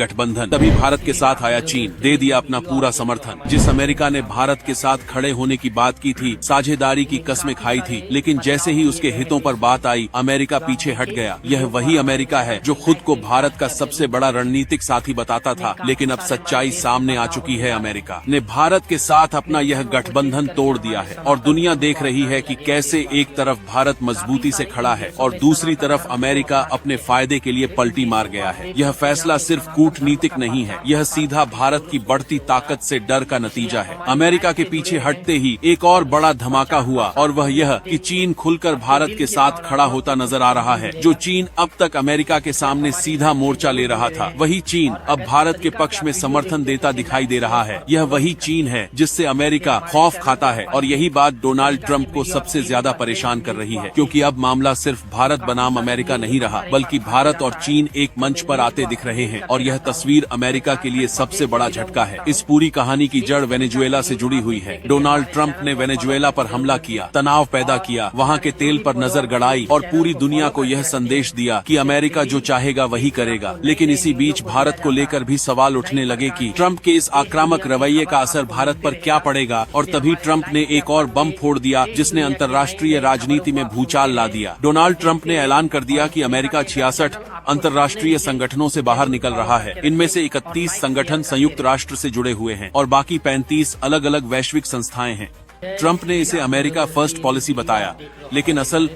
गठबंधन। तभी भारत के साथ आया चीन, दे दिया अपना पूरा समर्थन। जिस अमेरिका ने भारत के साथ खड़े होने की बात की थी, साझेदारी की कस्में खाई थी, लेकिन जैसे ही उसके हितों पर बात आई, अमेरिका पीछे हट गया। यह वही अमेरिका है जो खुद को भारत का सबसे बड़ा रणनीतिक साथी बताता था, लेकिन अब सच्चाई सामने आ चुकी है। अमेरिका ने भारत के साथ अपना यह गठबंधन तोड़ दिया है और दुनिया देख रही है कि कैसे एक तरफ भारत मजबूती से खड़ा है और दूसरी तरफ अमेरिका अपने फायदे के लिए पलटी मार गया है। यह फैसला सिर्फ कूटनीतिक नहीं है, यह सीधा भारत की बढ़ती ताकत से डर का नतीजा है। अमेरिका के पीछे हटते ही एक और बड़ा धमाका हुआ और वह यह कि चीन खुलकर भारत के साथ खड़ा होता नजर आ रहा है। जो चीन अब तक अमेरिका के सामने सीधा मोर्चा ले रहा था, वही चीन अब भारत के पक्ष में समर्थन देता दिखाई दे रहा है। यह वही चीन है जिससे अमेरिका खौफ खाता है और यही बात डोनाल्ड ट्रंप को सबसे ज्यादा परेशान कर रही है, क्योंकि अब मामला सिर्फ भारत बनाम अमेरिका नहीं रहा, बल्कि भारत और चीन एक मंच पर आते दिख रहे हैं और यह तस्वीर अमेरिका के लिए सबसे बड़ा झटका है। इस पूरी कहानी की जड़ वेनेजुएला से जुड़ी हुई है। डोनाल्ड ट्रंप ने वेनेजुएला पर हमला किया, तनाव पैदा किया, वहाँ के तेल पर नजर गड़ाई और पूरी दुनिया को यह संदेश दिया कि अमेरिका जो चाहेगा वही करेगा। लेकिन इसी बीच भारत को लेकर भी सवाल उठने लगे कि ट्रंप के इस आक्रामक रवैये का असर भारत पर क्या पड़ेगा, और तभी ट्रंप ने एक और बम फोड़ दिया जिसने अंतर्राष्ट्रीय राजनीति में भूचाल ला दिया। डोनाल्ड ट्रंप ने ऐलान कर दिया कि अमेरिका 66 अंतर्राष्ट्रीय संगठनों से बाहर निकल रहा है। इनमें से 31 संगठन संयुक्त राष्ट्र से जुड़े हुए हैं और बाकी 35 अलग अलग वैश्विक संस्थाएं हैं। ट्रंप ने इसे अमेरिका फर्स्ट पॉलिसी बताया, लेकिन असल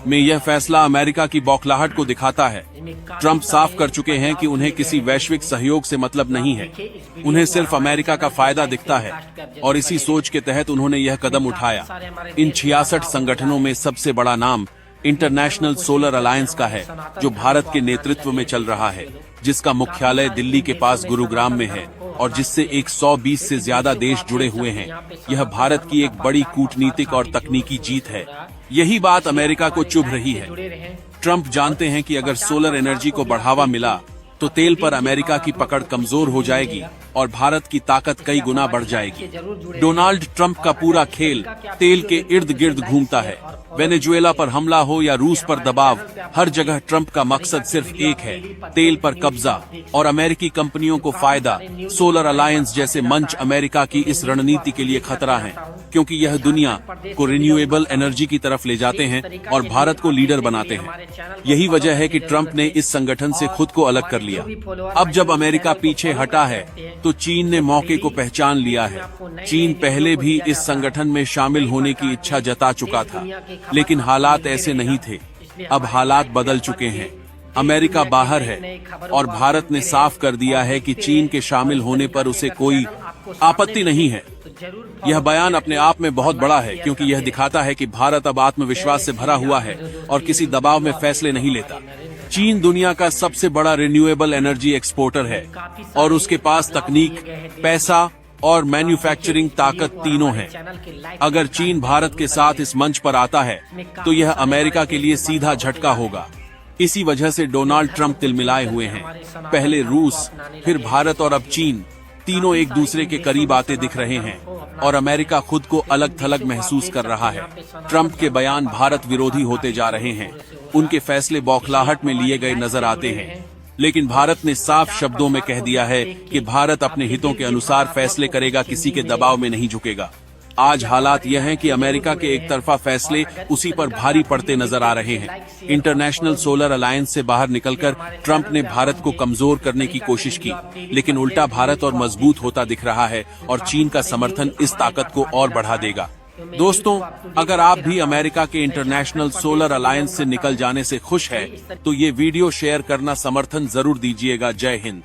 में यह फैसला अमेरिका की बौखलाहट को दिखाता है। ट्रंप साफ कर चुके हैं कि उन्हें किसी वैश्विक सहयोग से मतलब नहीं है, उन्हें सिर्फ अमेरिका का फायदा दिखता है और इसी सोच के तहत उन्होंने यह कदम उठाया। इन 66 संगठनों में सबसे बड़ा नाम इंटरनेशनल सोलर अलायंस का है, जो भारत के नेतृत्व में चल रहा है, जिसका मुख्यालय दिल्ली के पास गुरुग्राम में है और जिससे 120 से ज्यादा देश जुड़े हुए हैं। यह भारत की एक बड़ी कूटनीतिक और तकनीकी जीत है। यही बात अमेरिका को चुभ रही है। ट्रंप जानते हैं कि अगर सोलर एनर्जी को बढ़ावा मिला तो तेल पर अमेरिका की पकड़ कमजोर हो जाएगी और भारत की ताकत कई गुना बढ़ जाएगी। डोनाल्ड ट्रंप का पूरा खेल तेल के इर्द गिर्द घूमता है। वेनेजुएला पर हमला हो या रूस पर दबाव, हर जगह ट्रंप का मकसद सिर्फ एक है, तेल पर कब्जा और अमेरिकी कंपनियों को फायदा। सोलर अलायंस जैसे मंच अमेरिका की इस रणनीति के लिए खतरा है, क्योंकि यह दुनिया को रिन्यूएबल एनर्जी की तरफ ले जाते हैं और भारत को लीडर बनाते हैं। यही वजह है कि ट्रंप ने इस संगठन से खुद को अलग कर लिया। अब जब अमेरिका पीछे हटा है तो चीन ने मौके को पहचान लिया है। चीन पहले भी इस संगठन में शामिल होने की इच्छा जता चुका था, लेकिन हालात ऐसे नहीं थे। अब हालात बदल चुके हैं। अमेरिका बाहर है और भारत ने साफ कर दिया है कि चीन के शामिल होने पर उसे कोई आपत्ति नहीं है। यह बयान अपने आप में बहुत बड़ा है, क्योंकि यह दिखाता है कि भारत अब आत्मविश्वास से भरा हुआ है और किसी दबाव में फैसले नहीं लेता। चीन दुनिया का सबसे बड़ा रिन्यूएबल एनर्जी एक्सपोर्टर है और उसके पास तकनीक, पैसा और मैन्युफैक्चरिंग ताकत तीनों है। अगर चीन भारत के साथ इस मंच पर आता है तो यह अमेरिका के लिए सीधा झटका होगा। इसी वजह से डोनाल्ड ट्रंप तिलमिलाए हुए हैं। पहले रूस, फिर भारत और अब चीन, तीनों एक दूसरे के करीब आते दिख रहे हैं और अमेरिका खुद को अलग थलग महसूस कर रहा है। ट्रंप के बयान भारत विरोधी होते जा रहे हैं, उनके फैसले बौखलाहट में लिए गए नजर आते हैं, लेकिन भारत ने साफ शब्दों में कह दिया है कि भारत अपने हितों के अनुसार फैसले करेगा, किसी के दबाव में नहीं झुकेगा। आज हालात यह हैं कि अमेरिका के एक तरफा फैसले उसी पर भारी पड़ते नजर आ रहे हैं। इंटरनेशनल सोलर अलायंस से बाहर निकलकर ट्रंप ने भारत को कमजोर करने की कोशिश की, लेकिन उल्टा भारत और मजबूत होता दिख रहा है और चीन का समर्थन इस ताकत को और बढ़ा देगा। दोस्तों, अगर आप भी अमेरिका के इंटरनेशनल सोलर अलायंस से निकल जाने से खुश है तो ये वीडियो शेयर करना समर्थन जरूर दीजिएगा। जय हिंद।